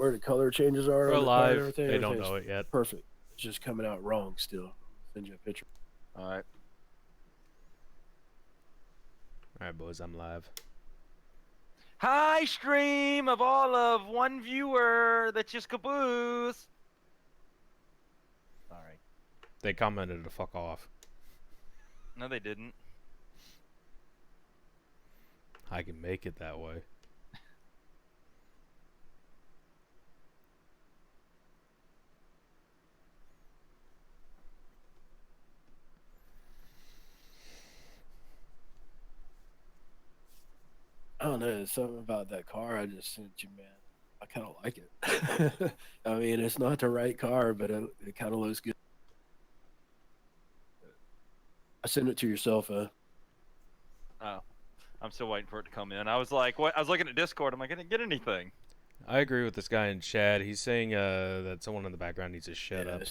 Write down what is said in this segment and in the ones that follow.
where the color changes are We're on the car and live. everything? They don't Everything's know it yet. perfect. It's just coming out wrong still. I'll send you a picture. All right. All right, boys, I'm live. Hi, stream of all of one viewer that's just caboose. Sorry. They commented to fuck off. No, they didn't. I can make it that way. I don't know. There's something about that car I just sent you, man. I kind of like it. I mean, it's not the right car, but it kind of looks good. I sent it to your cell phone. Oh, I'm still waiting for it to come in. I was like, what? I was looking at Discord. I'm like, I didn't get anything. I agree with this guy in chat. He's saying that someone in the background needs to shut up.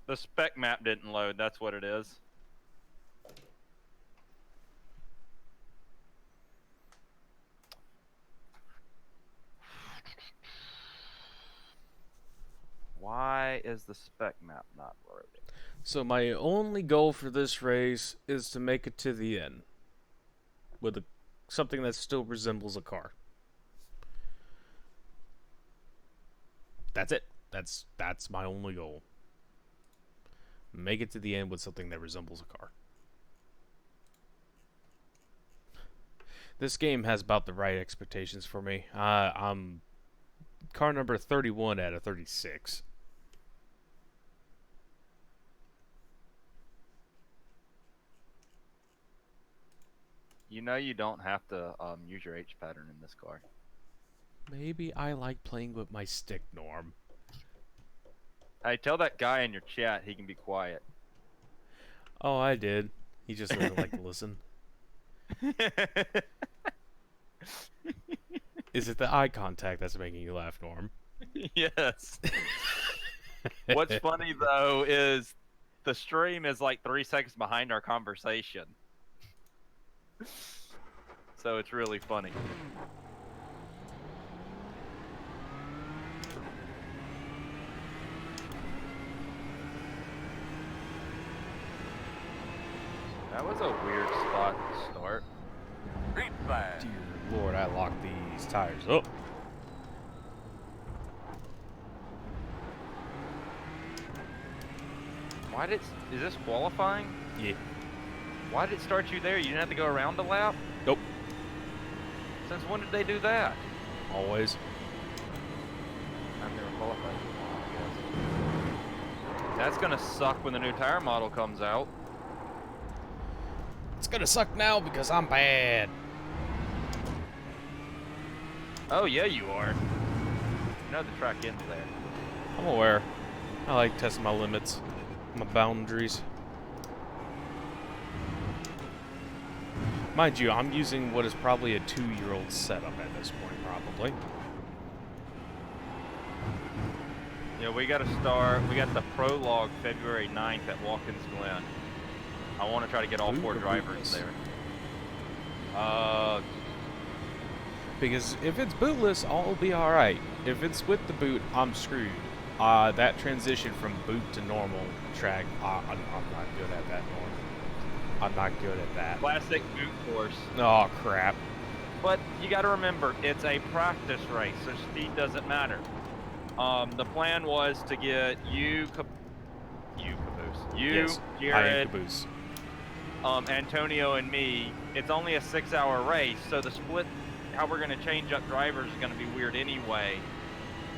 The spec map didn't load. That's what it is. Why is the spec map not loading? So my only goal for this race is to make it to the end with something that still resembles a car. That's it. That's my only goal. Make it to the end with something that resembles a car. This game has about the right expectations for me. I'm car number 31 out of 36. You know you don't have to use your H pattern in this car. Maybe I like playing with my stick, Norm. Hey, tell that guy in your chat he can be quiet. Oh, I did. He just doesn't like to listen. Is it the eye contact that's making you laugh, Norm? Yes. What's funny, though, is the stream is like 3 seconds behind our conversation. So it's really funny. That was a weird spot to start. Dear Lord, I locked these tires up. Is this qualifying? Yeah. Why did it start you there? You didn't have to go around a lap? Nope. Since when did they do that? Always. I've never qualified for one, I guess. That's gonna suck when the new tire model comes out. It's gonna suck now because I'm bad. Oh yeah, you are. You know the track ends there. I'm aware. I like testing my limits, my boundaries. Mind you, I'm using what is probably a 2-year-old setup at this point, probably. Yeah, we gotta start. We got the prologue February 9th at Watkins Glen. I want to try to get all 4 drivers there. Because if it's bootless, I'll be alright. If it's with the boot, I'm screwed. That transition from boot to normal track, I'm not good at that, Norm. I'm not good at that. Classic boot course. Oh, crap. But you got to remember, it's a practice race, so speed doesn't matter. The plan was to get you, Yes, Jared, Caboose. Antonio, and me. It's only a 6-hour race, so the split, how we're going to change up drivers is going to be weird anyway.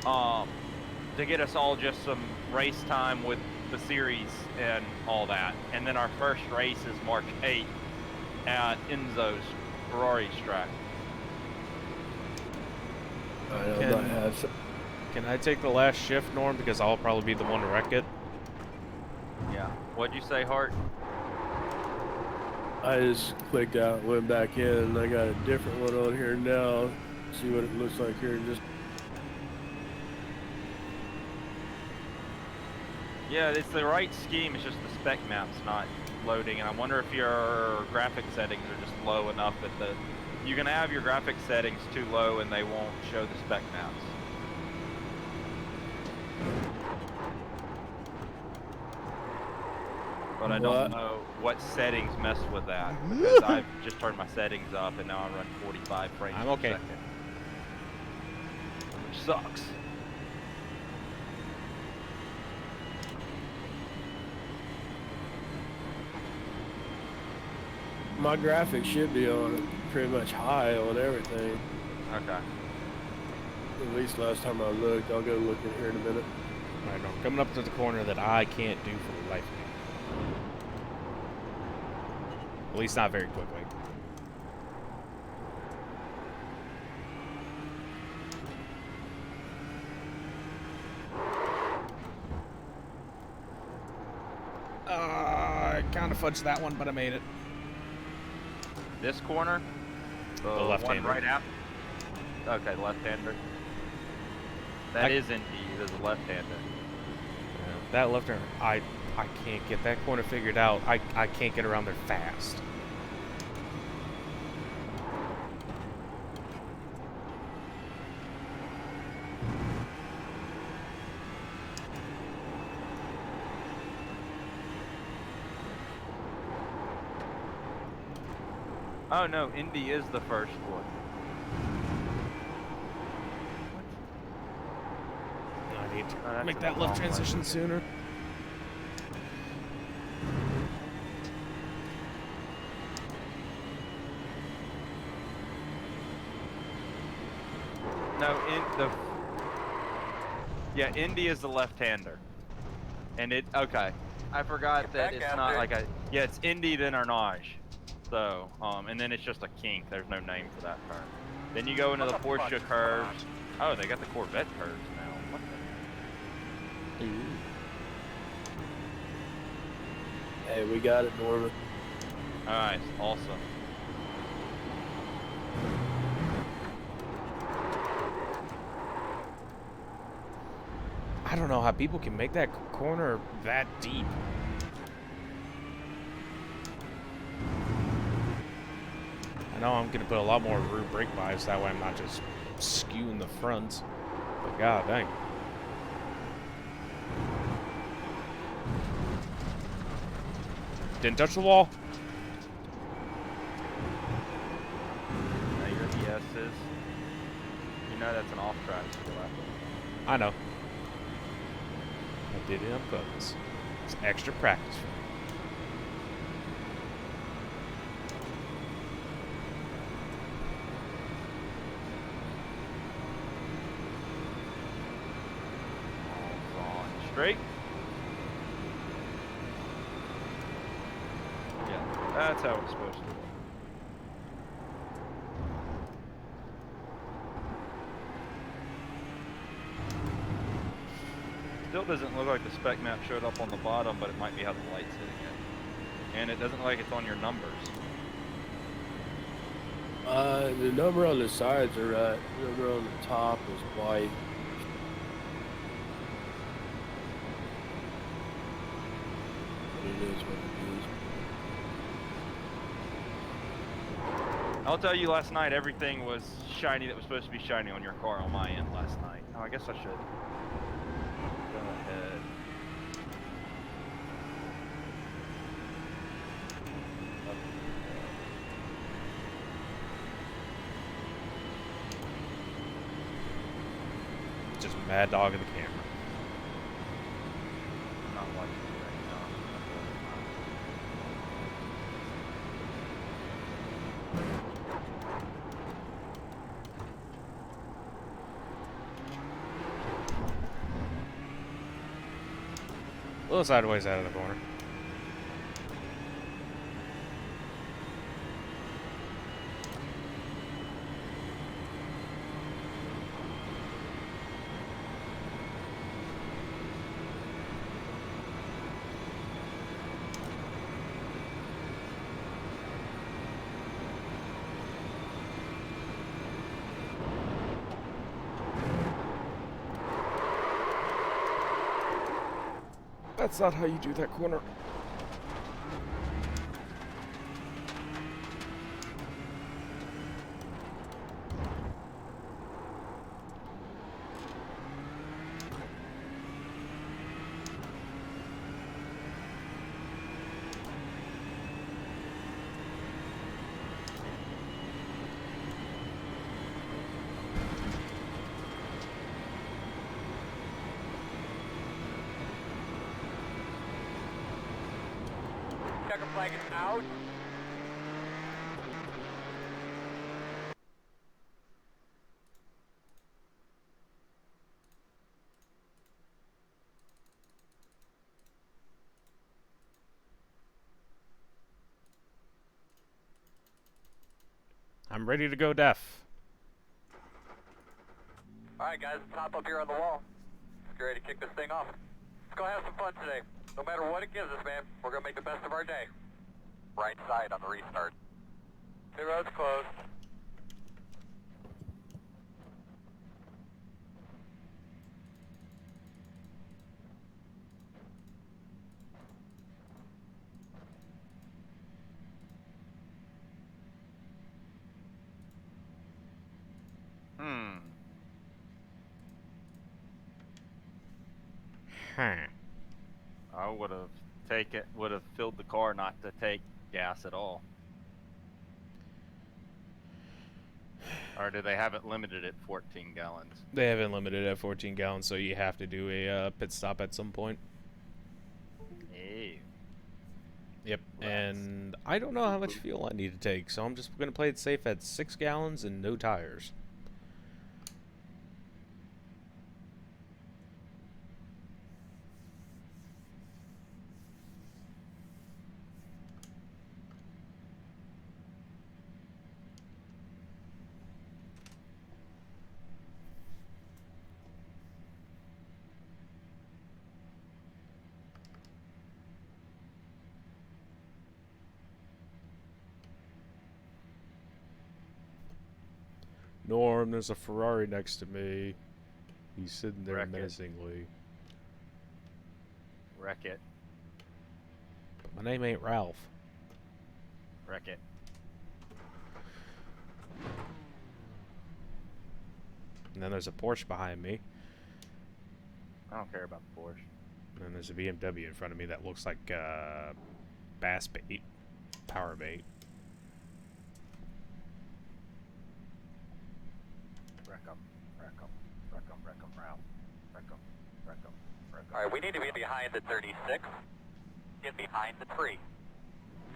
To get us all just some race time with the series and all that. And then our first race is March 8th at Enzo's Ferrari's track. Can I take the last shift, Norm? Because I'll probably be the one to wreck it. Yeah. What'd you say, Hart? I just clicked out, went back in, and I got a different one on here now. See what it looks like here. Yeah, it's the right scheme. It's just the spec map's not loading, and I wonder if your graphic settings are just low enough that You can have your graphics settings too low and they won't show the spec maps. But I don't know what settings mess with that, because I've just turned my settings up and now I run 45 frames I'm per okay. second. Which sucks. My graphics should be on pretty much high on everything. Okay. At least last time I looked. I'll go look in here in a minute. Alright, no, coming up to the corner that I can't do for the life of me. At least not very quickly. I kind of fudged that one, but I made it. This corner? The one left-hander. right after? Okay, left-hander. That is indeed, there's a left-hander. Yeah, that left-hander, I can't get that corner figured out. I can't get around there fast. Oh no, Indy is the first one. I need Oh, to make in that the left wrong transition lane. sooner. No, yeah, Indy is the left-hander. And okay. I forgot that it's not like yeah, it's Indy then Arnage. So, and then it's just a kink. There's no name for that turn. Then you go into the Porsche curves. Oh, they got the Corvette curves now. What the? Hey, we got it, Norman. Alright, awesome. I don't know how people can make that corner that deep. I know I'm going to put a lot more rear brake bias, that way I'm not just skewing the front. But god dang. Didn't touch the wall. Now your ESs. You know that's an off-track skill. I know. I did it on purpose. It's extra practice for me. Straight. Yeah, that's how it's supposed to work. Still doesn't look like the spec map showed up on the bottom, but it might be how the light's hitting it. And it doesn't look like it's on your numbers. The number on the sides are right. The number on the top is white. But it is what it is. I'll tell you, last night everything was shiny that was supposed to be shiny on your car on my end last night. Oh, I guess I should go ahead. Just mad dog in the camera. I'm not watching it right now. A little sideways out of the corner. That's not how you do that corner. Checker flag is out. I'm ready to go deaf. Alright guys, top up here on the wall. Let's get ready to kick this thing off. Let's go have some fun today. No matter what it gives us, man, we're gonna make the best of our day. Right side on the restart. The road's closed. Huh. I would have filled the car not to take gas at all. Or do they have it limited at 14 gallons? They haven't limited at 14 gallons, so you have to do a pit stop at some point. Hey. Yep, Nice. and I don't know how much fuel I need to take, so I'm just going to play it safe at 6 gallons and no tires. Norm, there's a Ferrari next to me. He's sitting there Wreck it. menacingly. Wreck it. But my name ain't Ralph. Wreck it. And then there's a Porsche behind me. I don't care about the Porsche. And then there's a BMW in front of me that looks like bass bait, power bait. Wreck 'em. Wreck 'em. Wreck 'em. Wreck 'em, Ralph. Wreck 'em. Wreck 'em. Wreck 'em. Alright, we need to be behind the 36. Get behind the tree.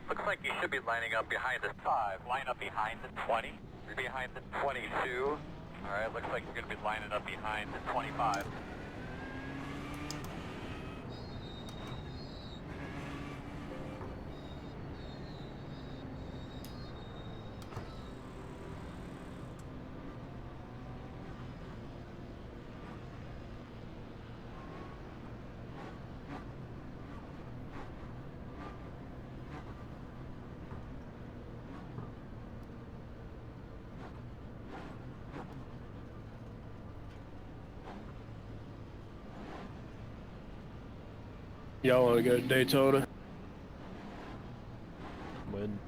Looks like you should be lining up behind the 5. Line up behind the 20. You're behind the 22. Alright, looks like you're going to be lining up behind the 25. Y'all want to go to Daytona? When?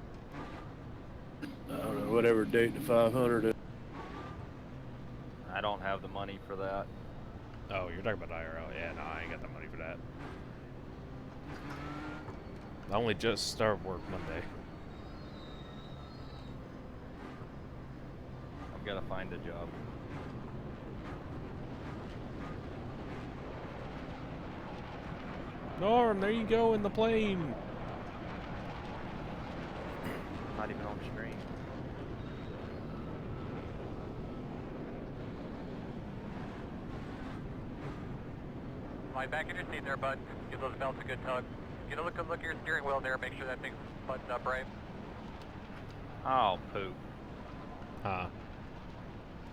I don't know, whatever date the 500 is. I don't have the money for that. Oh, you're talking about IRL. Yeah, no, I ain't got the money for that. I only just start work Monday. I've got to find a job. Norm, there you go in the plane. Not even on screen. Lie back in your seat there, bud. Give those belts a good tug. Get a look at your steering wheel there. Make sure that thing's buttoned up right. Oh, poop. Huh.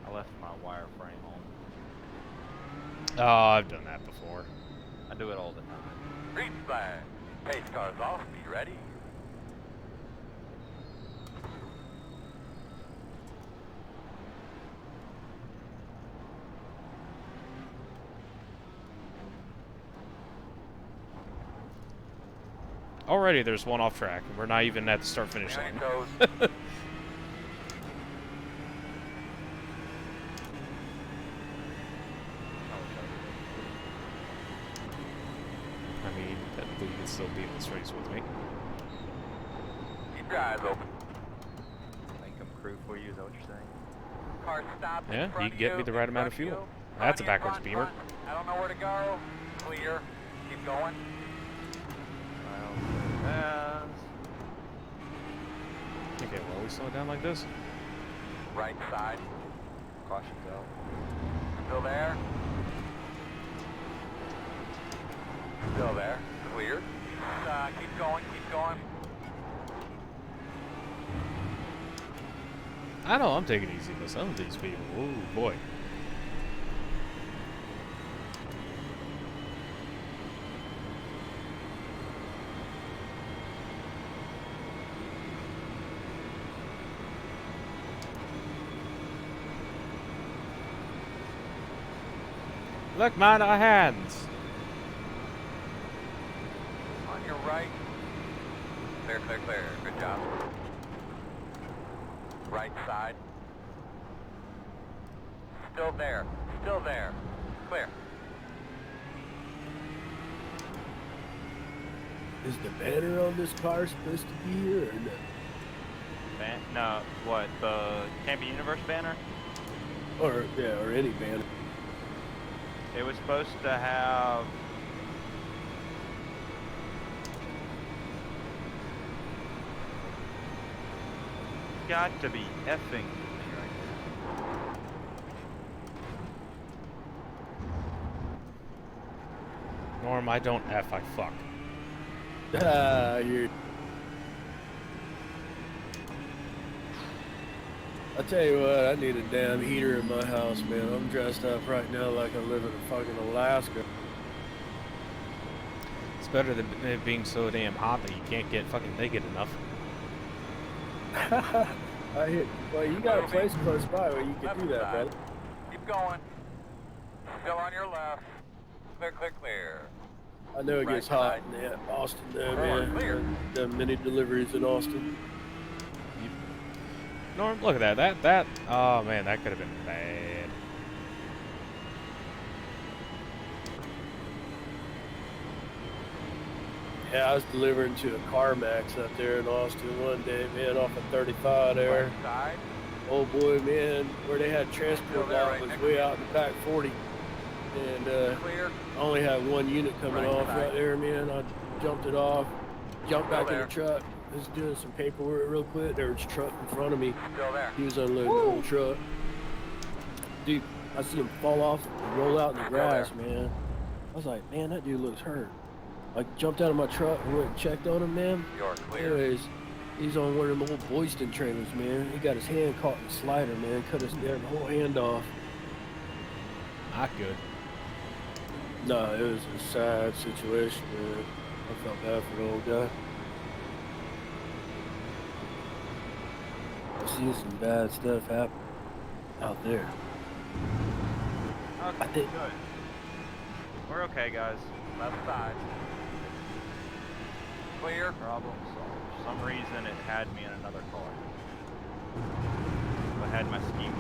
I left my wireframe on. Oh, I've done that before. I do it all the time. Green flag. Pace car's off. Be ready. Already there's one off track, and we're not even at the start-finish Behind line. toes. I mean, technically you can still be in this race with me. Keep your eyes open. Think I'm crew for you, is that what you're saying? Car stopped in Yeah, front you of can get me the right in amount of front fuel. you. That's a Front, backwards front, beamer. front. I don't know where to go. Clear. Keep going. Well, Okay, well, we slow it down like this? Right side. Caution's out. Still there. Still there. Clear. Keep going, keep going. I know I'm taking it easy, but some of these people, oh boy. Look, man, our hands. On your right. Clear, clear, clear. Good job. Right side. Still there. Still there. Clear. Is the banner on this car supposed to be here or no? No, what, the Camping Universe banner? Or yeah, or any banner. It was supposed to have... Got to be effing Norm, I don't F, I fuck. Ah, you're. I tell you what, I need a damn heater in my house, man. I'm dressed up right now like I live in fucking Alaska. It's better than it being so damn hot that you can't get fucking naked enough. Well, you got a place close by where you can Left do that, side. brother. Keep going. Still on your left. Clear, clear, clear. I know it Right gets hot side. in Austin, though, Forward, man. clear. The mini deliveries in Austin. Norm, look at that, oh man, that could have been bad. Yeah, I was delivering to a CarMax up there in Austin one day, man, off of 35 there. Right side. Oh boy, man, where they had transport Still there, out right was next way to out in the back 40. And Clear. I only had one unit coming Right off side. right there, man. I jumped it off, jumped Still back in there. the truck, was doing some paperwork real quick. There was a truck in front of me. Still there. He was unloading the whole truck. Dude, I see him fall off and roll out in the Still grass, there. man. I was like, man, that dude looks hurt. I jumped out of my truck and went and checked on him, man. You're clear. Anyways, he's on one of them old Boyston trailers, man. He got his hand caught in the slider, man. Cut his damn whole hand off. Not good. No, it was a sad situation, man. I felt bad for the old guy. I've seen some bad stuff happen out there. Okay, I think- good. We're okay, guys. Left side. Clear. Problem solved. For some reason, it had me in another car. I had my scheme.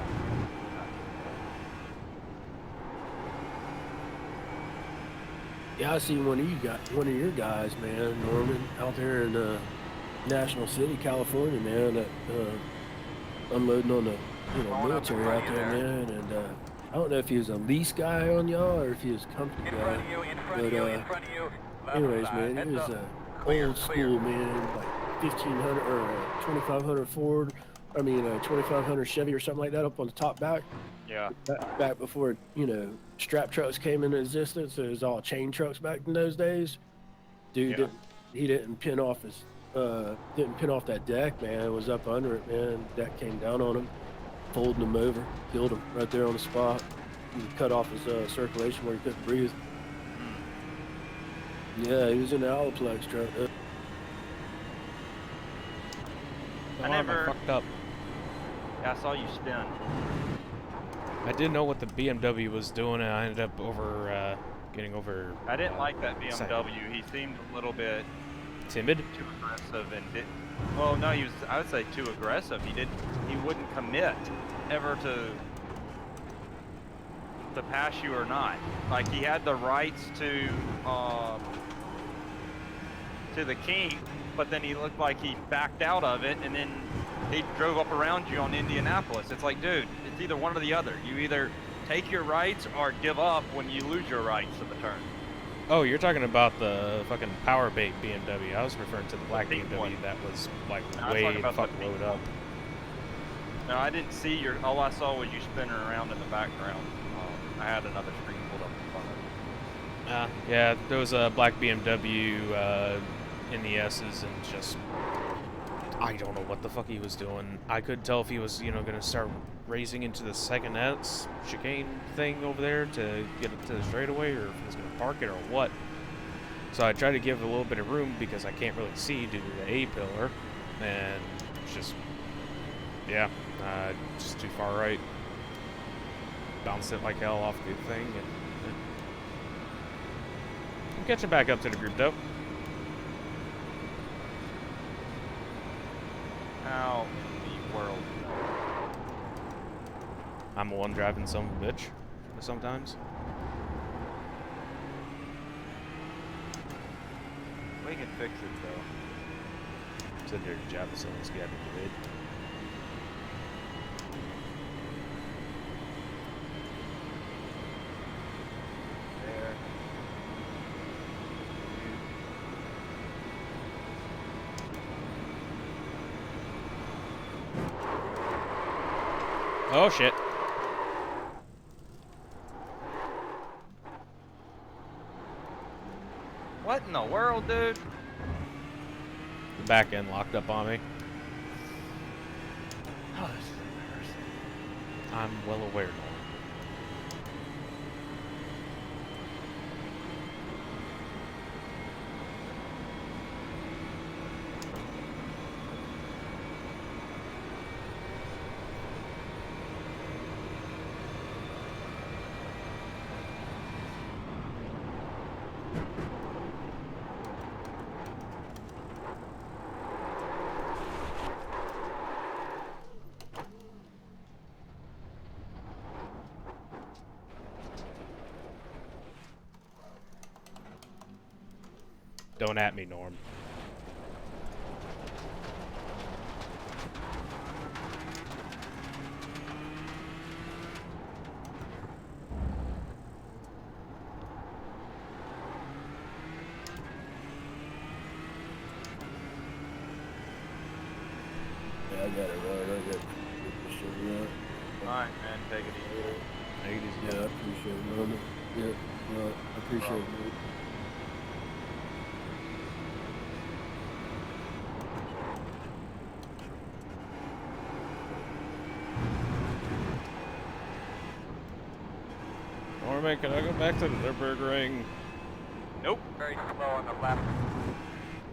Yeah, I seen one of your guys, man, Norman, out there in National City, California, man, that unloading on the Going up in military front out of you there, there. man, and I don't know if he was a lease guy on y'all or if he was a company In guy. front of you, in front of But, you, in front of you. Left Anyways, side. man, Heads he was up. a Clear, old clear. school, man, like 1500 or a 2500 Ford, I mean a 2500 Chevy or something like that up on the top back. Yeah. Back before, strap trucks came into existence. It was all chain trucks back in those days. Dude, Yeah. didn't pin off that deck, man. It was up under it, man. Deck came down on him, folding him over, killed him right there on the spot. He cut off his circulation where he couldn't breathe. Yeah, he was in the Aliplex truck. The I arm never- fucked up. Yeah, I saw you spin. I didn't know what the BMW was doing, and I ended up getting over. I didn't like that excited. BMW. He seemed a little bit Timid. too aggressive and well, no, he was, I would say, too aggressive. He wouldn't commit ever to pass you or not. Like, he had the rights to the king, but then he looked like he backed out of it, and then he drove up around you on Indianapolis. It's like, dude, it's either one or the other. You either take your rights or give up when you lose your rights to the turn. Oh, you're talking about the fucking power bait BMW. I was referring to the black pink BMW one. that was like No, I was way talking the about the fuck pink load up. No, I didn't see your. All I saw was you spinning around in the background. I had another screen pulled up in front of it. Yeah, there was a black BMW NESs and just I don't know what the fuck he was doing. I couldn't tell if he was, you know, gonna start racing into the second S chicane thing over there to get it to the straightaway, or if he was gonna park it or what. So I tried to give a little bit of room because I can't really see due to the A pillar, and it's just, yeah, just too far right. Bounced it like hell off the thing, and I'm catching back up to the group though. How in the world? I'm the one driving some bitch sometimes. We can fix it though. Said there's Jefferson's got it. There. Oh shit. What in the world, dude? The back end locked up on me. Oh, this is embarrassing. I'm well aware now. Don't at me, Norm. Yeah, I got it right. I got this shit right. Alright, man, take it easy. Take it easy. Yeah, I appreciate it, man. Yeah, well, I appreciate it, man. Norman, can I go back to the Nürburgring? Nope. Very slow on the left.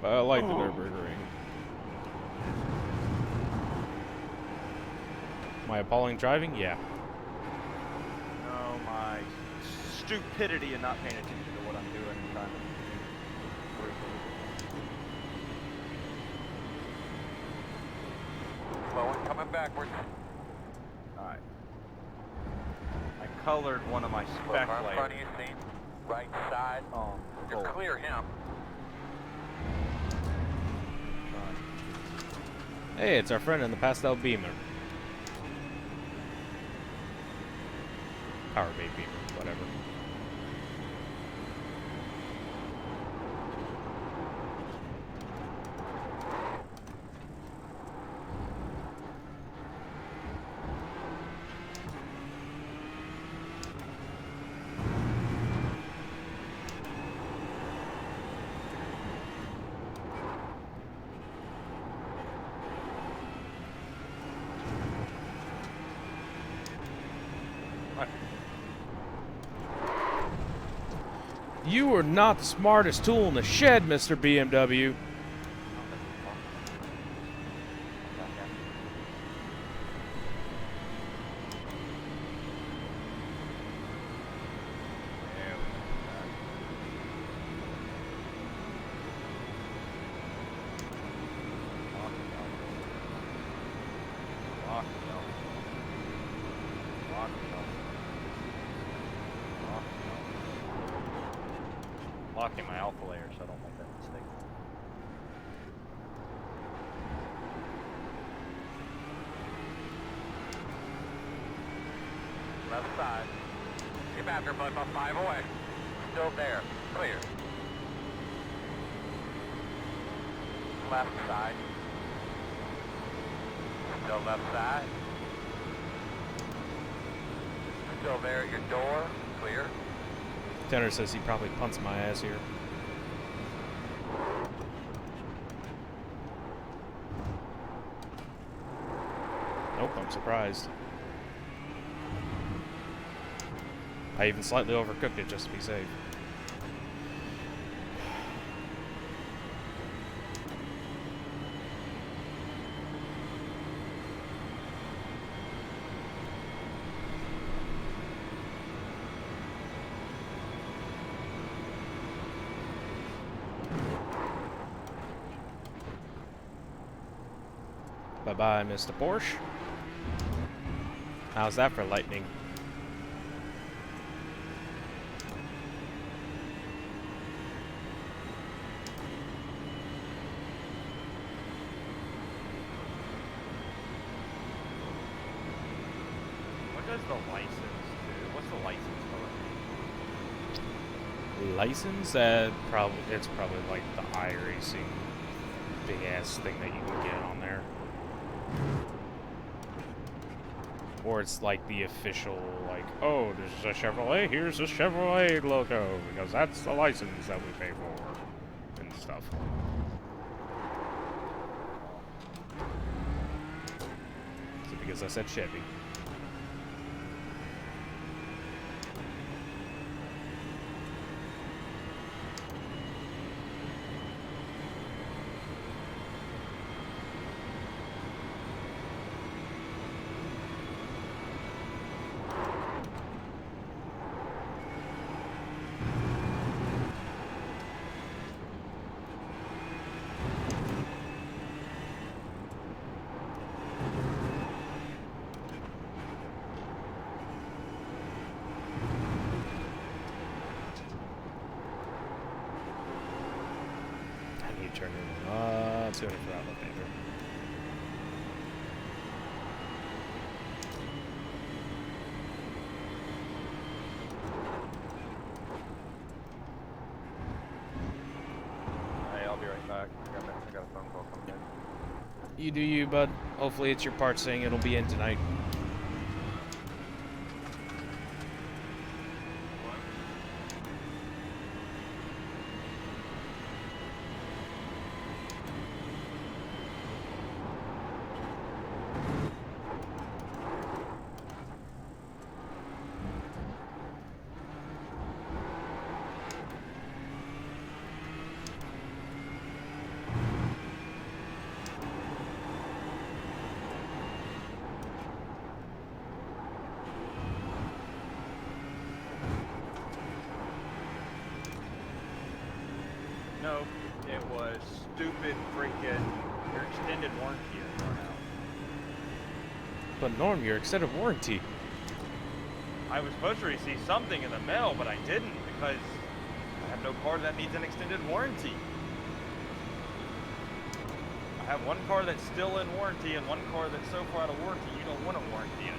I like the Nürburgring. My appalling driving? Yeah. No, my stupidity in not paying attention to what I'm doing and trying to Slow and coming backwards. Alright. I colored one of my Look, spec car in front of layers. you, see? Right side. You're gold. clear him. Hey, it's our friend in the pastel Beamer. Power bait Beamer, whatever. You are not the smartest tool in the shed, Mr. BMW. Locking my alpha layer so I don't make that mistake. Left side. Keep after, bud, about 5 away. Still there. Clear. Left side. Still left side. Still there at your door. Clear. Tanner says he probably punts my ass here. Nope, I'm surprised. I even slightly overcooked it just to be safe. Bye-bye, Mr. Porsche. How's that for lightning? What does the license do? What's the license for? License? It's probably like the iRacing big ass thing that you can get on there. Or it's like the official, like, oh, this is a Chevrolet, here's a Chevrolet logo, because that's the license that we pay for, and stuff. Is it because I said Chevy? Turn in, tuning for elevator. Hey, I'll be right back. I got a phone call coming in. You do you, bud. Hopefully it's your part saying it'll be in tonight. No, it was stupid freaking your extended warranty is run out. But Norm, your extended warranty. I was supposed to receive something in the mail, but I didn't because I have no car that needs an extended warranty. I have one car that's still in warranty and one car that's so far out of warranty you don't want to warranty it.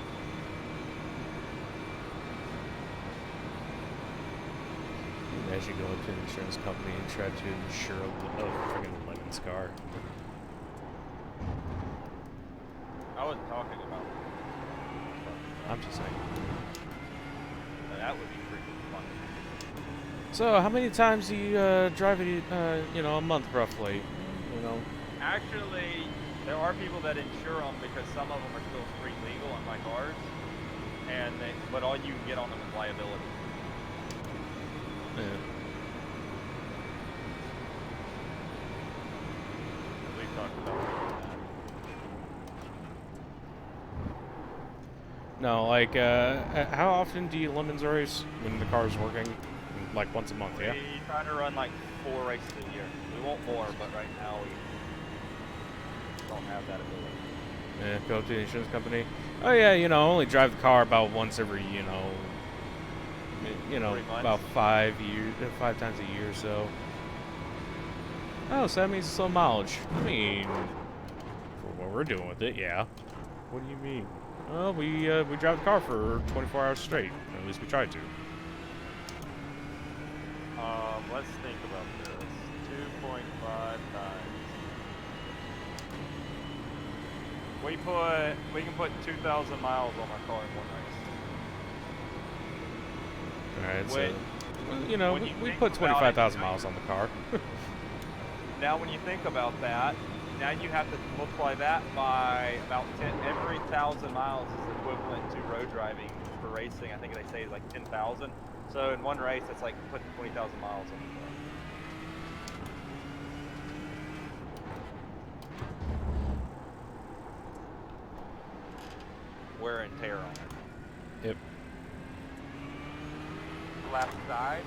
As you go up to an insurance company and try to insure a freaking LeMans car. I wasn't talking about. I'm just saying. That would be freaking fun. So, how many times do you drive it, a month roughly? You know? Actually, there are people that insure them because some of them are still street legal on my cars, but all you can get on them is liability. Yeah. We've talked about that. No, like, how often do you LeMans race when the car's working? Like once a month, yeah? We try to run like 4 races a year. We want more, but right now we don't have that ability. Yeah, go to the insurance company. Oh yeah, only drive the car about once every, 3 months. about 5 times a year or so. Oh, so that means it's low mileage. I mean, for what we're doing with it, yeah. What do you mean? Well, we drive the car for 24 hours straight. At least we try to. Let's think about this. 2.5 times. We can put 2,000 miles on our car in one race. Alright, so, When- well, you know, when you we think put about it, 25,000 miles on the car. Now when you think about that, now you have to multiply that by about 10. Every 1,000 miles is equivalent to road driving for racing. I think they say like 10,000. So in one race, it's like putting 20,000 miles on the car. Wear and tear on it. Yep. Left side.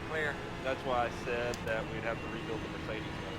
Clear. That's why I said that we'd have to rebuild the Mercedes motor.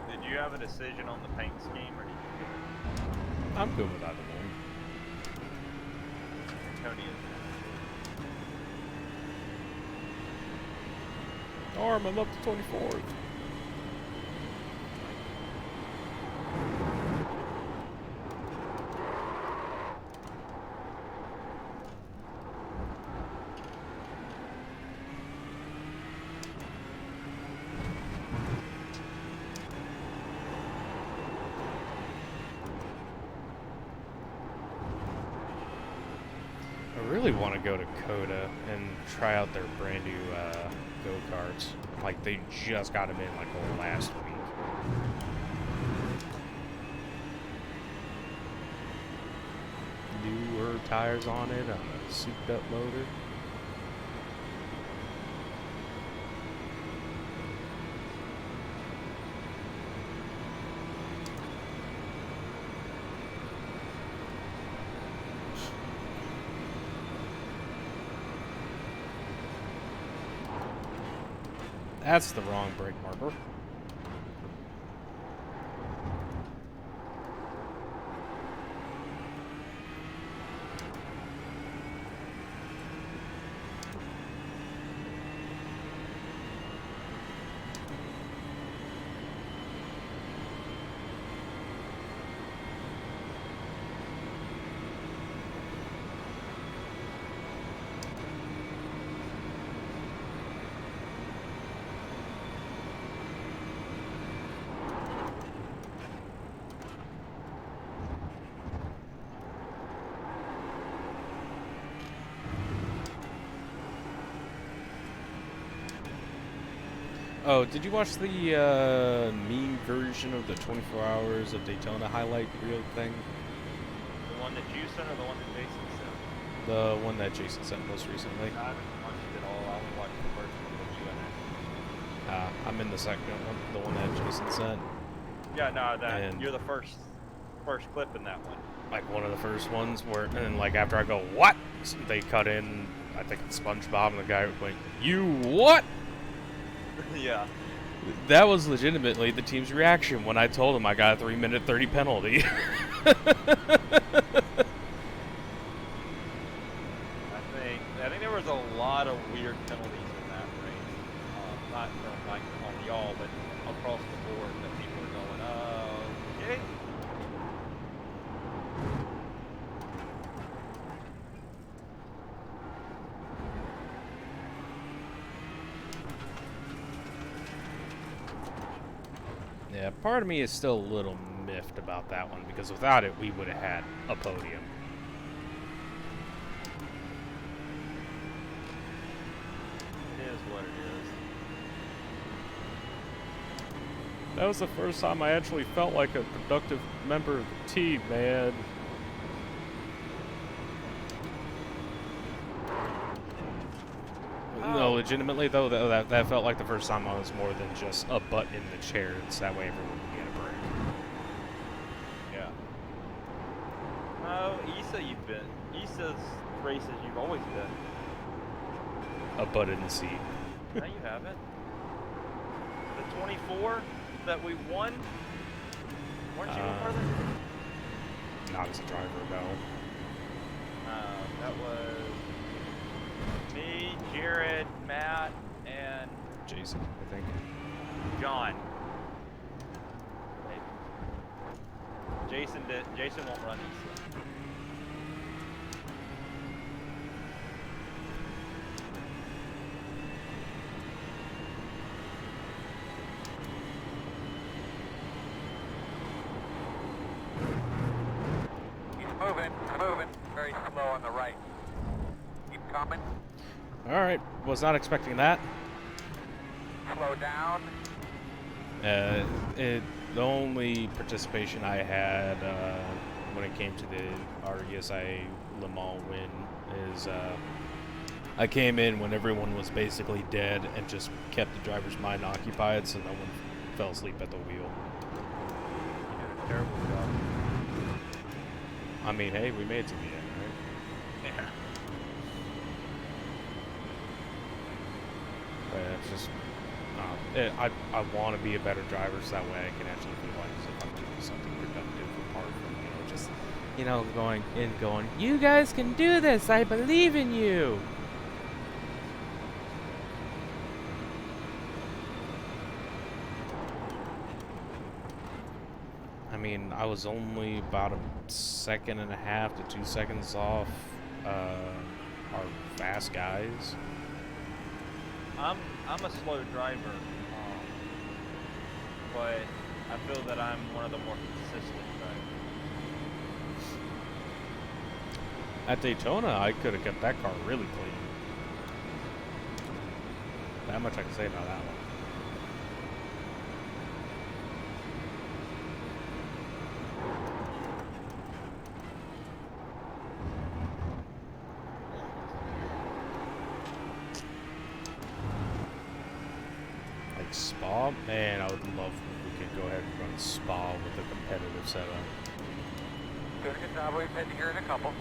Did you have a decision on the paint scheme, or did you I'm good with either one. Tony is Arm, I'm up to 24th. I really want to go to Coda and try out their brand new go-karts. Like, they just got them in like last week. Newer tires on it, on a souped-up motor. That's the wrong brake marker. Oh, did you watch the meme version of the 24 Hours of Daytona highlight reel thing? the one that you sent or the one that Jason sent? The one that Jason sent most recently. I haven't watched it all. I only watched the first one with you in it. I'm in the second one, the one that Jason sent. Yeah, no, that And- you're the first clip in that one. Like one of the first ones where, and like after I go, what? They cut in, I think it's SpongeBob, and the guy went, you what? Yeah. That was legitimately the team's reaction when I told him I got a 3-minute 30 penalty. I think there was a lot of weird penalties in that race. Not from like on y'all, but across the board that people are going, oh, okay. Yeah, part of me is still a little miffed about that one because without it, we would have had a podium. It is what it is. That was the first time I actually felt like a productive member of the team, man. legitimately though, that felt like the first time I was more than just a butt in the chair. It's that way everyone can get a break. Yeah. Oh, you've been. Issa's races, you've always been. A butt in the seat. No, you haven't. The 24 that we won? Weren't you a part of that? Not as a driver, no. That was me, Jared, Matt, and Jason, I think. John. Maybe. Jason won't run Issa. Moving, very slow on the right. Keep coming. Alright, was not expecting that. Slow down. The only participation I had when it came to the ISMA Le Mans win is I came in when everyone was basically dead and just kept the driver's mind occupied so no one fell asleep at the wheel. You did a terrible job. I mean, hey, we made it to the end, right? Yeah. But it's just, I want to be a better driver so that way I can actually feel like as if I'm doing something productive apart from, just, going, you guys can do this, I believe in you. I mean, I was only about a second and a half to 2 seconds off our fast guys. I'm a slow driver, but I feel that I'm one of the more consistent drivers. At Daytona, I could have kept that car really clean. That much I can say about that one. Spa? Man, I would love if we could go ahead and run Spa with a competitive setup. Doing a good job. We've been here in a couple.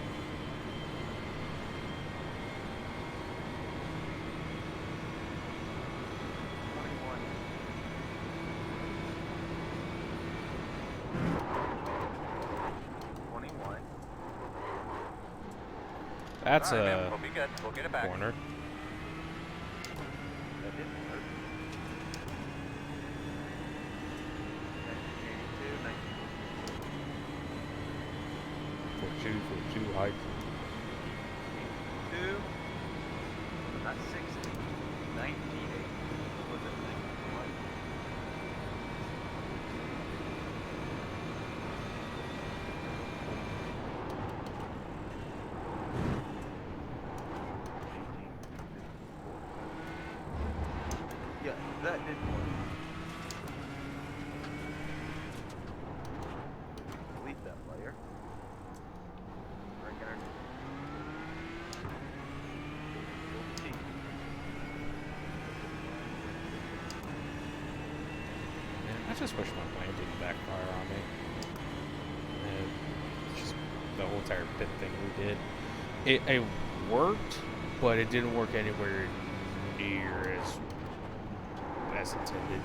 That's right, a man, we'll be good. We'll get it back. corner. That didn't hurt. 1982, 42 height. 2, not 60, 1980. Was it 91? Yeah, that didn't work. Delete that layer. I just wish my plan didn't backfire on me. And just the whole entire pit thing we did. It worked, but it didn't work anywhere near as intended.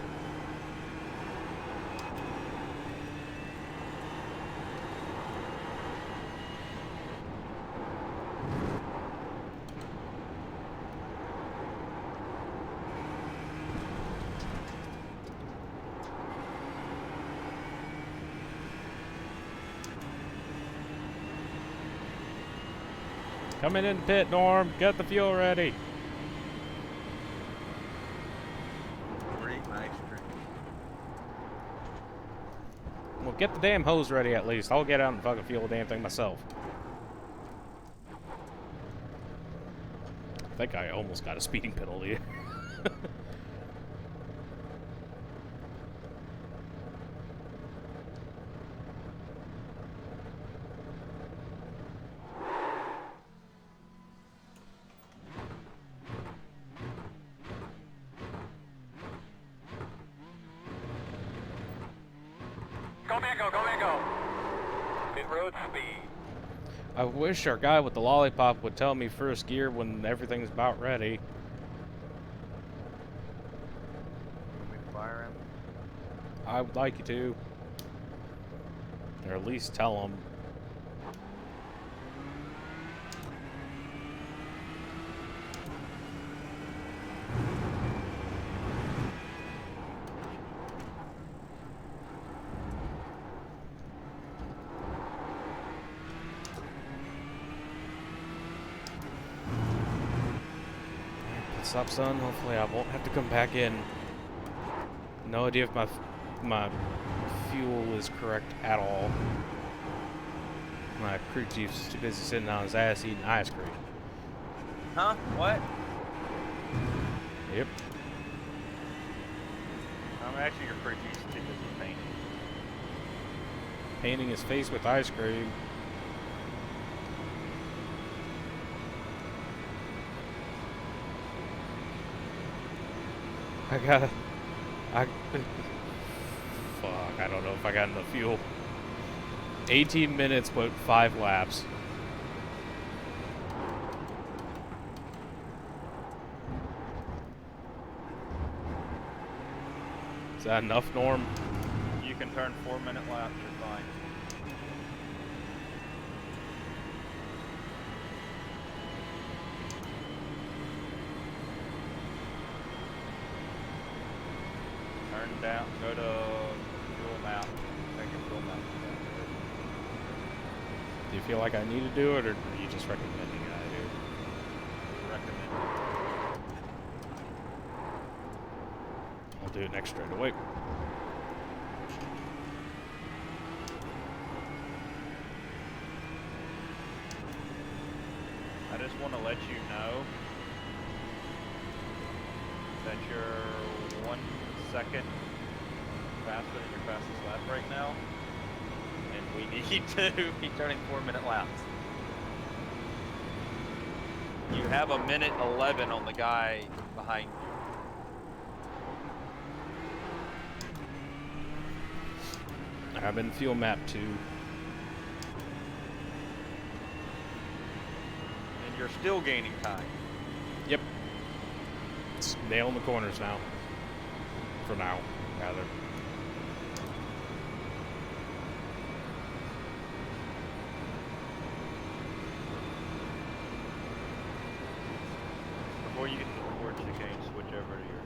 Coming in the pit, Norm. Get the fuel ready. Great, nice drink. Well, get the damn hose ready at least. I'll get out and fucking fuel the damn thing myself. I think I almost got a speeding penalty. Go Mango, go Mango. Pit road speed. I wish our guy with the lollipop would tell me first gear when everything's about ready. Want me to fire him? I would like you to. Or at least tell him. What's up, son? Hopefully I won't have to come back in. No idea if my fuel is correct at all. My crew chief's too busy sitting on his ass eating ice cream. Huh? What? Yep. Actually, your crew chief's too busy painting. Painting his face with ice cream. Fuck, I don't know if I got enough fuel. 18 minutes, but 5 laps. Is that enough, Norm? You can turn 4-minute laps, you're fine. Turn down, go to fuel map. Take your fuel map. Do you feel like I need to do it, or are you just recommending I do? Recommend. I'll do it next straight away. I just want to let you know that you're 1 second faster than your fastest lap right now, and we need to be turning 4-minute laps. You have a minute 11 on the guy behind you. I'm in fuel map 2. And you're still gaining time. Yep. It's nailing the corners now. For now, rather. Before you get to the board, you can switch over to your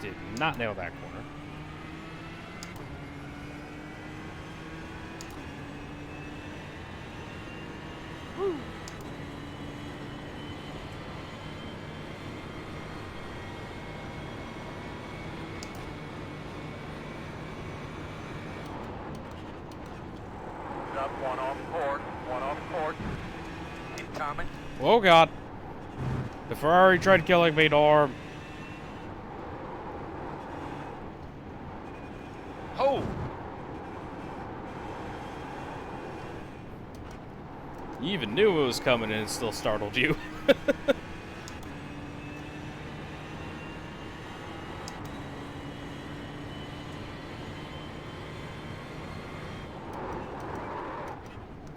Did not nail that corner. Woo! Up, one off port, one off port. Incoming. Oh god. The Ferrari tried killing me, Norm. Oh! You even knew it was coming and it still startled you.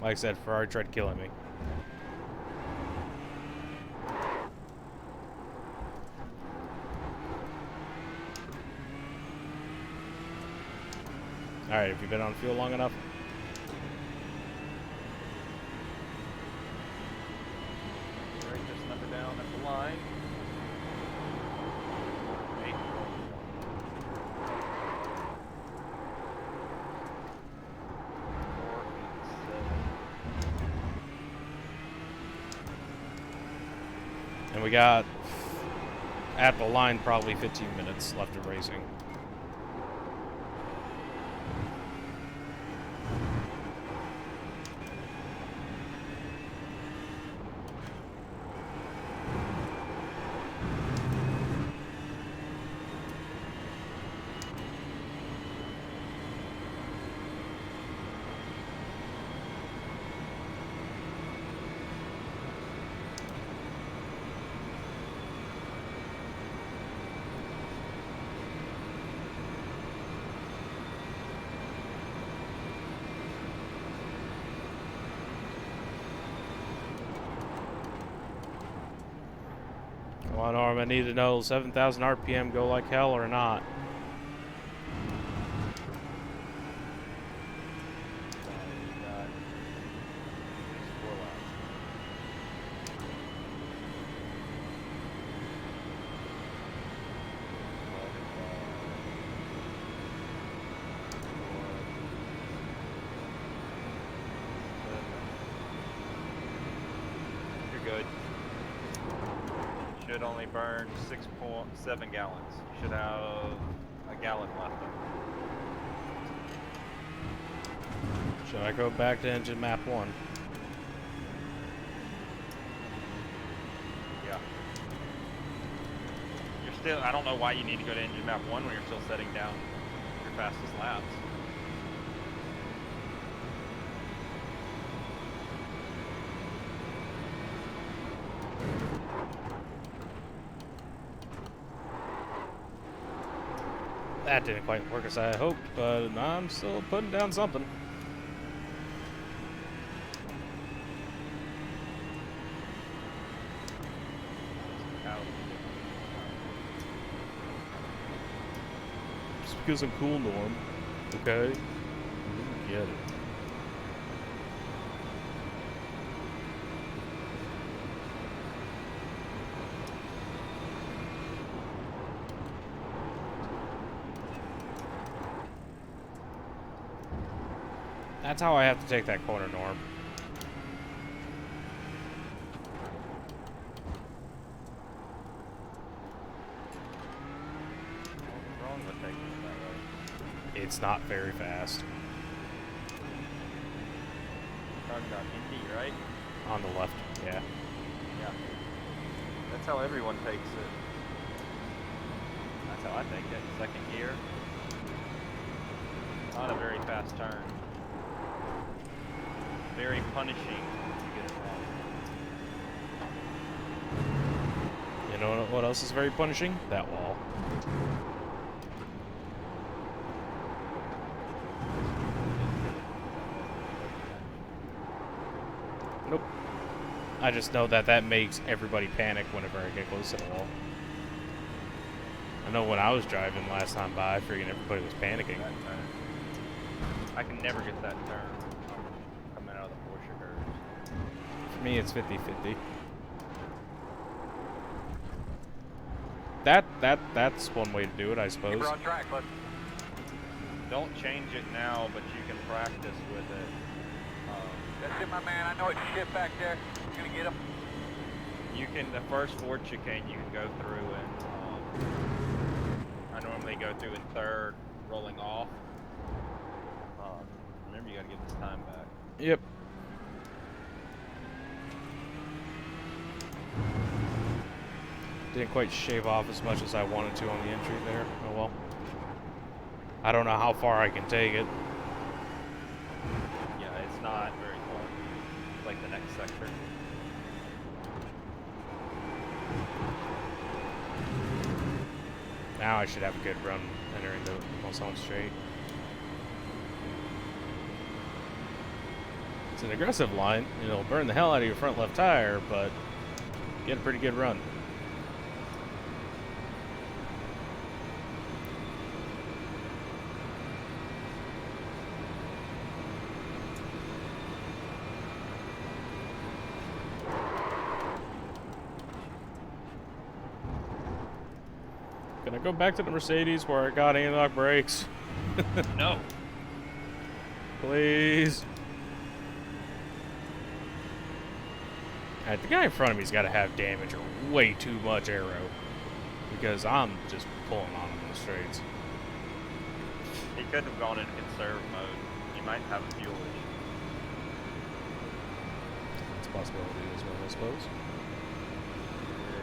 Like I said, Ferrari tried killing me. Alright, have you been on fuel long enough? Break this number down at the line. 8. 4, 7. And we got, at the line, probably 15 minutes left of racing. on, Norm. I need to know 7,000 RPM go like hell or not. Good. Should only burn 6.7 gallons. You should have a gallon left. Should I go back to engine map 1? Yeah. You're still, I don't know why you need to go to engine map 1 when you're still setting down your fastest laps. That didn't quite work as I hoped, but I'm still putting down something. Just because I'm cool, Norm. Okay? You get it. That's how I have to take that corner, Norm. What's wrong with taking it that way? It's not very fast. Talking about Indy, right? On the left, yeah. Yeah. That's how everyone takes it. That's how I take it. Second gear. Not a very fast turn. Very punishing if you get it wrong. You know what else is very punishing? That wall. Nope. I just know that that makes everybody panic whenever I get close to the wall. I know when I was driving last time by, I figured everybody was panicking. That turn. I can never get that turn coming out of the Porsche curves. For me, it's 50-50. That's one way to do it, I suppose. We're on track, bud. Don't change it now, but you can practice with it. That's it, my man. I know it's shit back there. You're gonna get him. You can, the first Ford chicane you can go through and I normally go through in third, rolling off. Remember, you gotta get this time back. Yep. Didn't quite shave off as much as I wanted to on the entry there. Oh well. I don't know how far I can take it. Yeah, it's not very far. It's like the next sector. Now I should have a good run entering the Mulsanne straight. It's an aggressive line. It'll burn the hell out of your front left tire, but get a pretty good run. Can I go back to the Mercedes where I got anti-lock brakes? No. Please. Alright, the guy in front of me's got to have damage or way too much aero. Because I'm just pulling on him in the straights. He could have gone into conserve mode. He might have a fuel issue. It's a possibility as well, I suppose.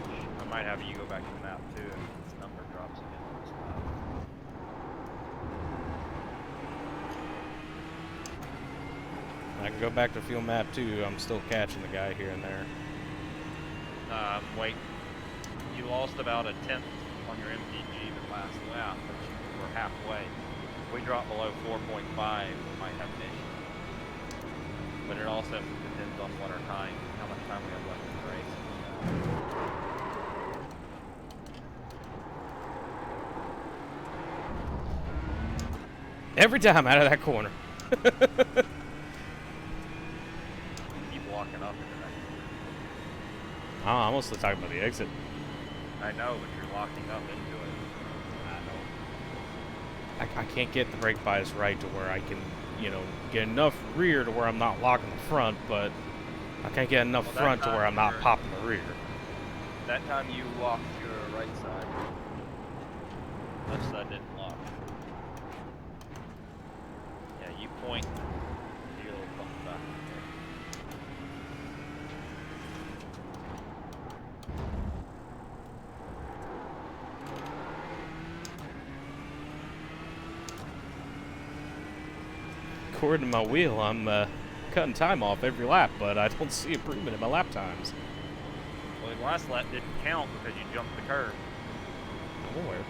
Which I might have you go back to the map too if this number drops again on this map. I can go back to field map 2. I'm still catching the guy here and there. Wait. You lost about a tenth on your MPG the last lap, but you were halfway. If we drop below 4.5, we might have an issue. But it also depends on what our time, how much time we have left in the race. Every time out of that corner. Keep walking up into that. Oh, I'm mostly talking about the exit. I know, but you're locking up into it. I know. I can't get the brake bias right to where I can, you know, get enough rear to where I'm not locking the front, but I can't get enough front to where I'm not popping the rear. That time you locked your right side. Left side didn't lock. Yeah, you point. You get a little bump back. According to my wheel, I'm cutting time off every lap, but I don't see improvement in my lap times. Well, the last lap didn't count because you jumped the curve. I'm aware.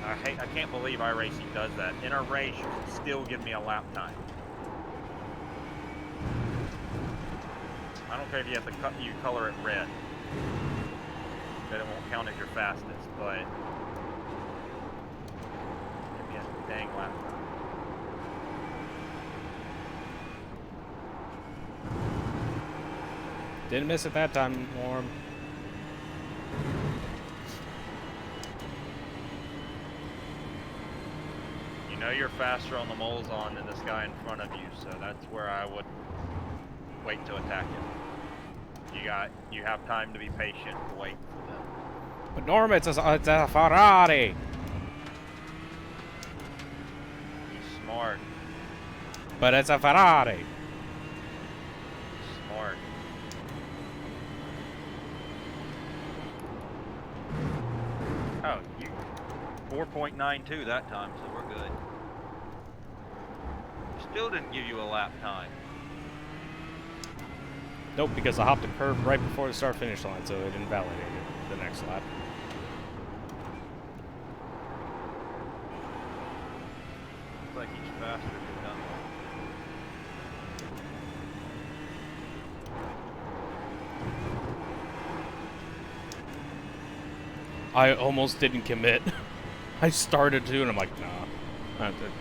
I can't believe iRacing does that. In a race, you can still give me a lap time. I don't care if you have to you color it red. That it won't count as your fastest, but give me a dang lap time. Didn't miss it that time, Norm. You know you're faster on the Molzon than this guy in front of you, so that's where I would wait to attack him. You have time to be patient and wait for them. But Norm, it's a Ferrari. He's smart. But it's a Ferrari. Smart. Oh, you 4.92 that time, so we're good. Still didn't give you a lap time. Nope, because I hopped a curb right before the start-finish line, so it invalidated the next lap. Looks like he's faster than done. I almost didn't commit. I started to, and I'm like, nah.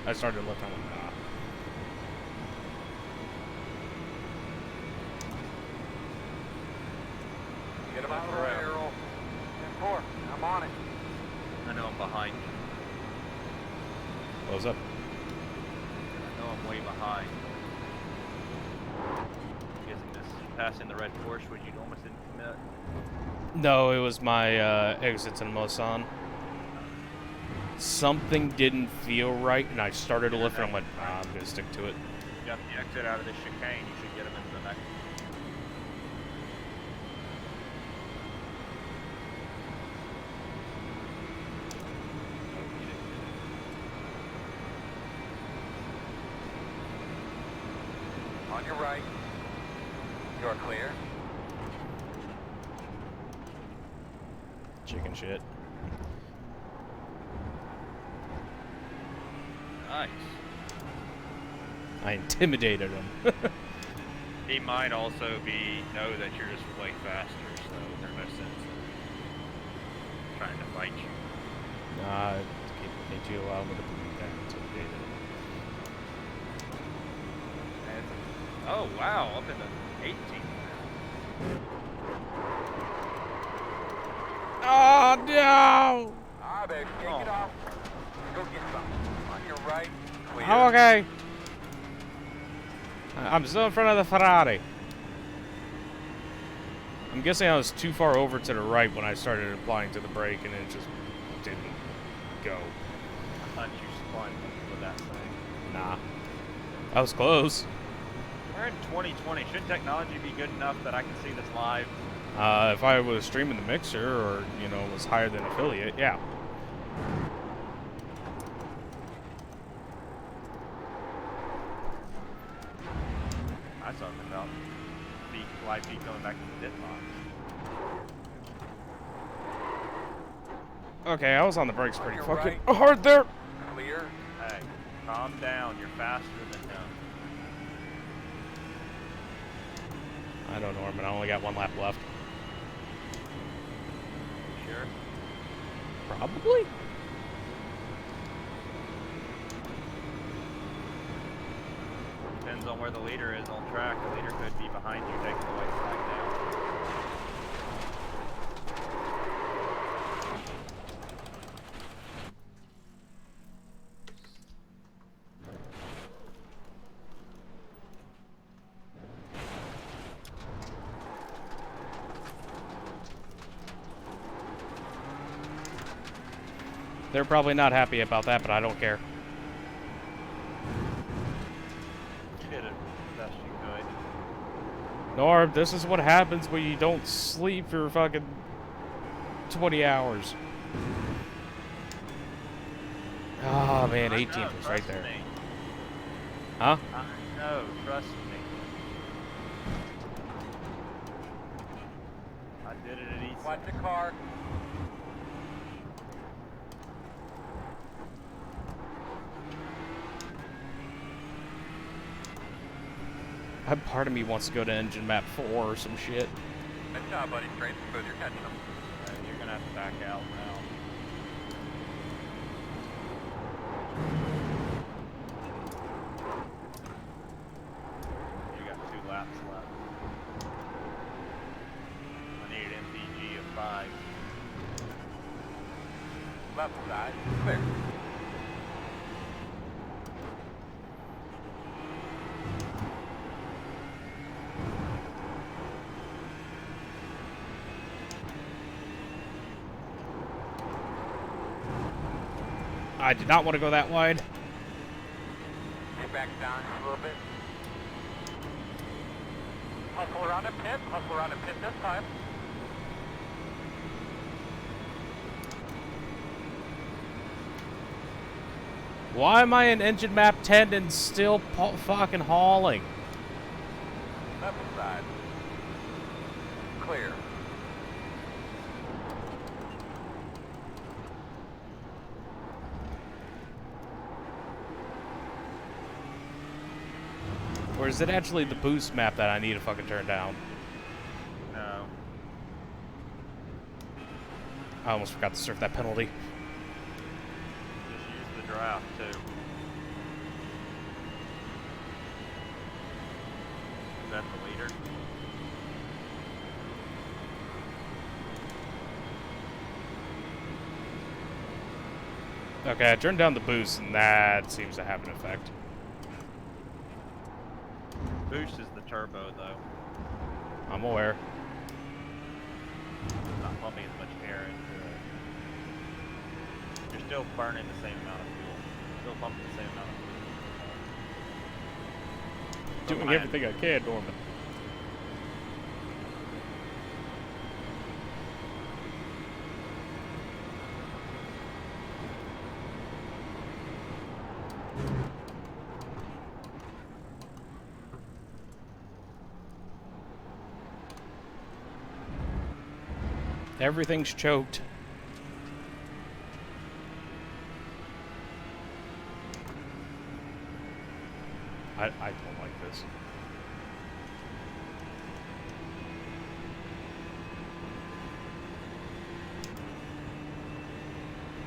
I started left, I'm like, nah. Get him out of the way, Earl. 10-4. I'm on it. I know I'm behind you. Close up. I know I'm way behind. I'm guessing this passing the red Porsche, which you almost didn't commit. No, it was my exits in Mosan. Something didn't feel right, and I started to lift, and I'm like, nah, I'm gonna stick to it. You got the exit out of this chicane, you should get him into the next one. On your right. You're clear. Chicken shit. Nice. I intimidated him. He might also know that you're just way faster, so there's no sense in trying to fight you. Nah, can't you allow me to believe that intimidated him? Oh wow, up in the 18. Oh no! Alright, baby, take it off. Go get some. On your right. Clear. I'm okay. I'm still in front of the Ferrari. I'm guessing I was too far over to the right when I started applying to the brake, and it just didn't go. I thought you spun with that thing. Nah. I was close. We're in 2020. Should technology be good enough that I can see this live? If I was streaming the mixer, or, you know, was higher than affiliate, yeah. I saw something about live feed coming back to the pit box. Okay, I was on the brakes pretty You're fucking right. hard there. Clear. Hey, calm down. You're faster than him. I don't know, Norman. I only got one lap left. You sure? Probably. where the leader is on track. The leader could be behind you taking the white flag down. They're probably not happy about that, but I don't care. You did it the best you could. Norm, this is what happens when you don't sleep for fucking 20 hours. Oh man, 18th was right there. Me. Huh? I know, trust me. I did it at East. Watch the car. Part of me wants to go to engine map 4 or some shit. Good job, buddy. Straight smooth. You're catching them. You're gonna have to back out now. You got 2 laps left. I need an MPG of 5. Left side. Clear. I did not want to go that wide. Get back down a little bit. Hustle around a pit. Hustle around a pit this time. Why am I in engine map 10 and still fucking hauling? Left side. Clear. Or is it actually the boost map that I need to fucking turn down? No. I almost forgot to serve that penalty. Just use the draft too. Is that the leader? Okay, I turned down the boost and that seems to have an effect. Boost is the turbo though. I'm aware. It's not pumping as much air into it. You're still burning the same amount of fuel. Still pumping the same amount of fuel. Doing everything I can, Norman. Everything's choked. I don't like this.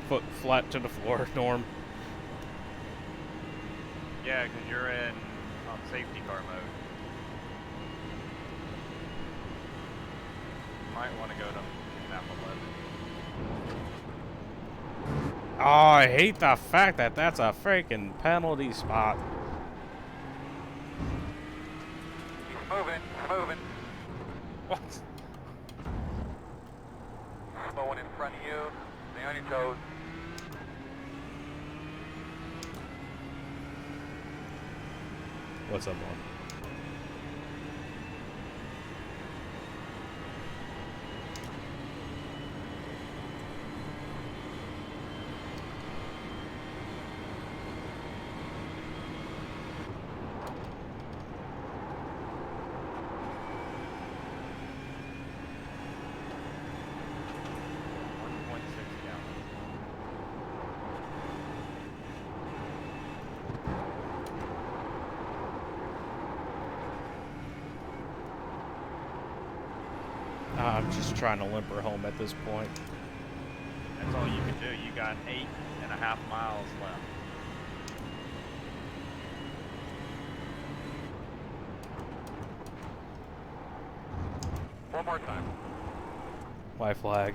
Foot flat to the floor, Norm. Yeah, because you're in safety car mode. You might want to go to map 11. Oh, I hate the fact that that's a freaking penalty spot. He's moving. Moving. What? Slow one in front of you. Stay on your toes. What's up, Norm? I'm just trying to limp her home at this point. That's all you can do. You got 8.5 miles left. One more time. Why flag?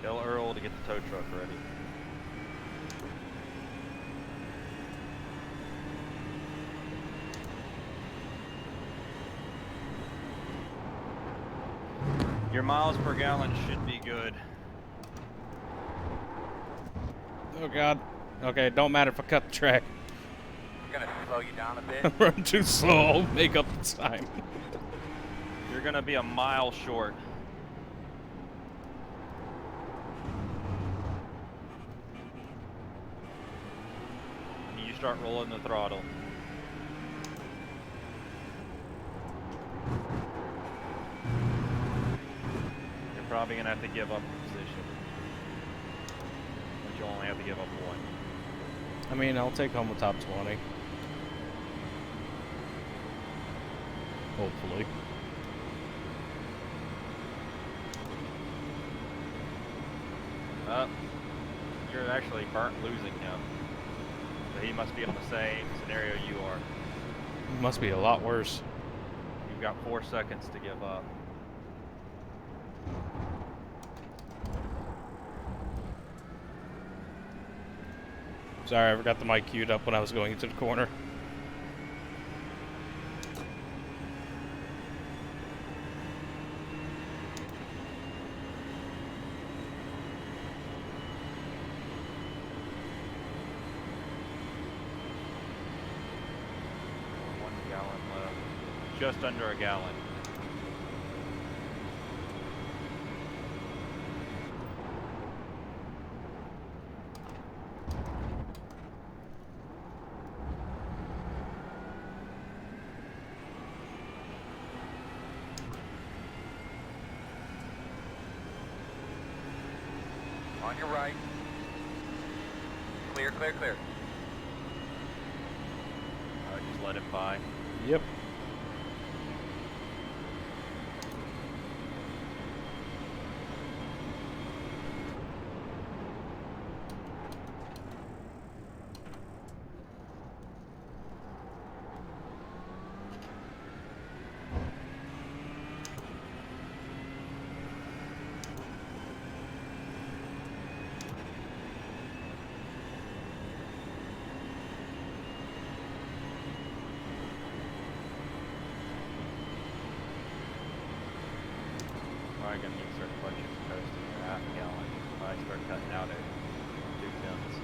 Tell Earl to get the tow truck ready. Your miles per gallon should be good. Oh god. Okay, don't matter if I cut the track. I'm gonna slow you down a bit. Run too slow, I'll make up the time. You're gonna be a mile short. And you start rolling the throttle. You're probably gonna have to give up a position. But you only have to give up one. I mean, I'll take home the top 20. Hopefully. You're actually burnt losing him. So he must be on the same scenario you are. It must be a lot worse. You've got 4 seconds to give up. Sorry, I forgot the mic queued up when I was going into the corner. Just under a gallon. On your right. Clear, clear, clear. Just let it by. Yep. Probably gonna need to start clutching the coast in your half gallon. I start cutting out at 2 tenths.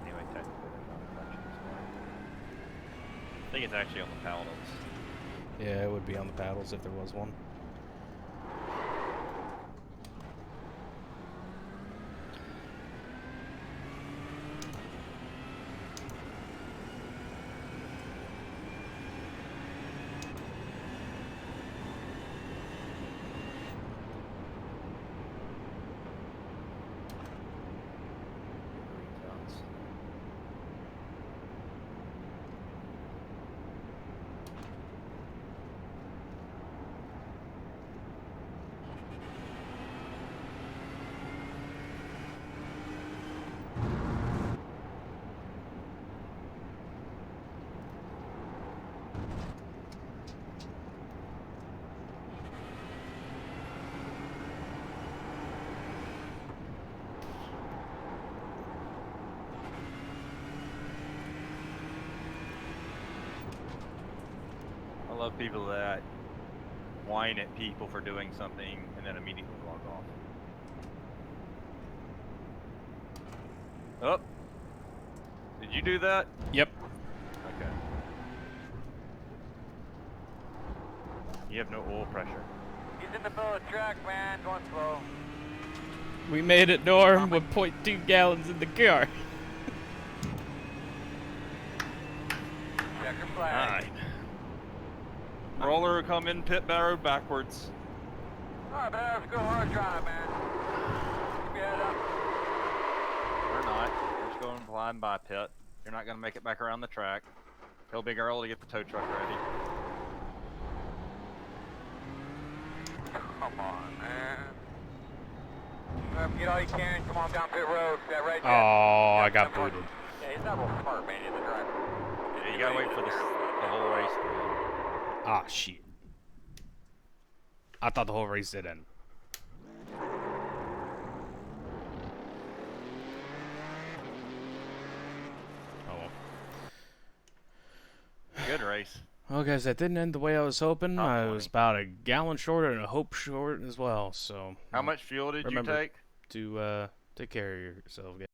Anyway, technically there's not a clutching spot. I think it's actually on the paddles. Yeah, it would be on the paddles if there was one. I love people that whine at people for doing something and then immediately log off. Oh! Did you do that? Yep. Okay. You have no oil pressure. He's in the middle of the track, man. Going slow. We made it, Norm, with 0.2 gallons in the car. Checker flag. Alright. Roller come in pit road backwards. Alright, man. Let's go hard drive, man. Keep your head up. We're not. We're just going blind by pit. You're not going to make it back around the track. Tell Big Earl to get the tow truck ready. on, man. Get all you can. Come on down pit road. That right there. Oh, I got booted. Yeah, he's not a little smart, man. He's a driver. Yeah, you gotta wait for the whole race to end. Ah, shit. I thought the whole race did end. Oh well. Good race. Well, guys, that didn't end the way I was hoping. Top I 20. was about a gallon short and a hope short as well. So How much fuel did remember you take? to take care of yourself, guys.